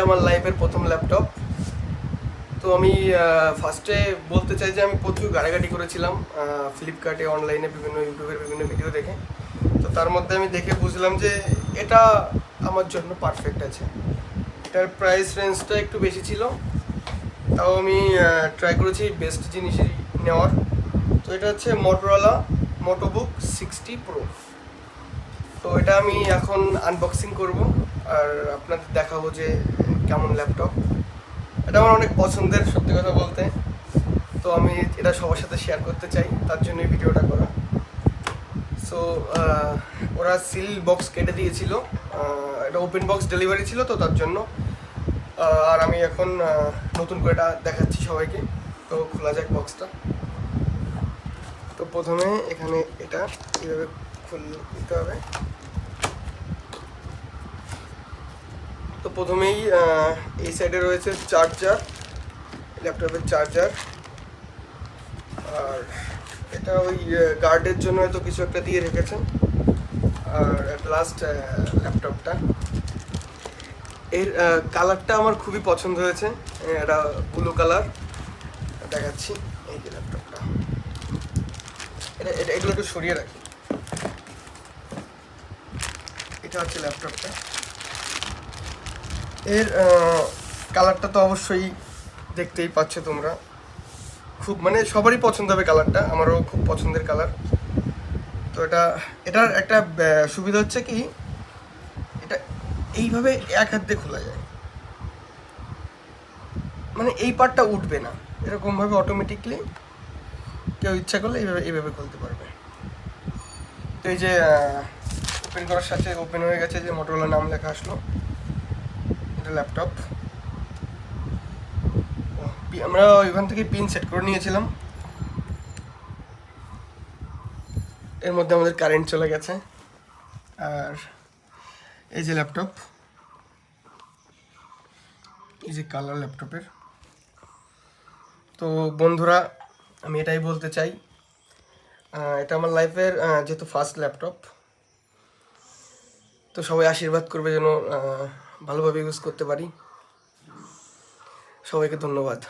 এটা আমার লাইফের প্রথম ল্যাপটপ। তো আমি ফার্স্টে বলতে চাই যে আমি প্রচুর গাড়াগাড়ি করেছিলাম ফ্লিপকার্টে, অনলাইনে, বিভিন্ন ইউটিউবের বিভিন্ন ভিডিও দেখে। তো তার মধ্যে আমি দেখে বুঝলাম যে এটা আমার জন্য পারফেক্ট আছে। এটার প্রাইস রেঞ্জটা একটু বেশি ছিল, তাও আমি ট্রাই করেছি বেস্ট জিনিসই নেওয়ার। তো এটা হচ্ছে মোটোরোলা মোটোবুক 60 প্রো। তো এটা আমি এখন আনবক্সিং করব আর আপনাদের দেখাবো যে কেমন ল্যাপটপ। এটা আমার অনেক পছন্দের, সত্যি কথা বলতে। তো আমি এটা সবার সাথে শেয়ার করতে চাই, তার জন্য এই ভিডিওটা করা। সো ওরা সিল বক্স কেটে দিয়েছিল, এটা ওপেন বক্স ডেলিভারি ছিল, তো তার জন্য। আর আমি এখন নতুন করে এটা দেখাচ্ছি সবাইকে। তো খোলা যাক বক্সটা। তো প্রথমে এখানে এটা কীভাবে খুলে দিতে হবে। তো প্রথমেই এই সাইডে রয়েছে চার্জার, ল্যাপটপের চার্জার। আর এটা ওই গার্ডের জন্য হয়তো কিছু একটা দিয়ে রেখেছে। আর অ্যাট লাস্ট ল্যাপটপটা, এর কালারটা আমার খুবই পছন্দ হয়েছে। এটা ব্লু কালার দেখাচ্ছি। এই যে ল্যাপটপটা, এটা এটা এগুলো একটু সরিয়ে রাখি। এটা হচ্ছে ল্যাপটপটা। এর কালারটা তো অবশ্যই দেখতেই পাচ্ছ তোমরা, খুব মানে সবারই পছন্দ হবে কালারটা, আমারও খুব পছন্দের কালার। তো এটার একটা সুবিধা হচ্ছে কি, এটা এইভাবে এক হাত দিয়ে খোলা যায়, মানে এই পার্টটা উঠবে না, এরকমভাবে অটোমেটিকলি কেউ ইচ্ছা করলে এইভাবে এইভাবে খুলতে পারবে। তো এই যে ওপেন করার সাথে ওপেন হয়ে গেছে, যে মোটোরোলা নাম লেখা আসলো। এটা ল্যাপটপ, আমরা ওইখান থেকে পিন সেট করে নিয়েছিলাম। এর মধ্যে আমাদের কারেন্ট চলে গেছে। আর এই যে ল্যাপটপ, এই যে কালার ল্যাপটপের। তো বন্ধুরা, আমি এটাই বলতে চাই, এটা আমার লাইফের যেহেতু ফার্স্ট ল্যাপটপ, তো সবাই আশীর্বাদ করবে যেন ভালোভাবে ইউজ করতে পারি। সবাইকে ধন্যবাদ।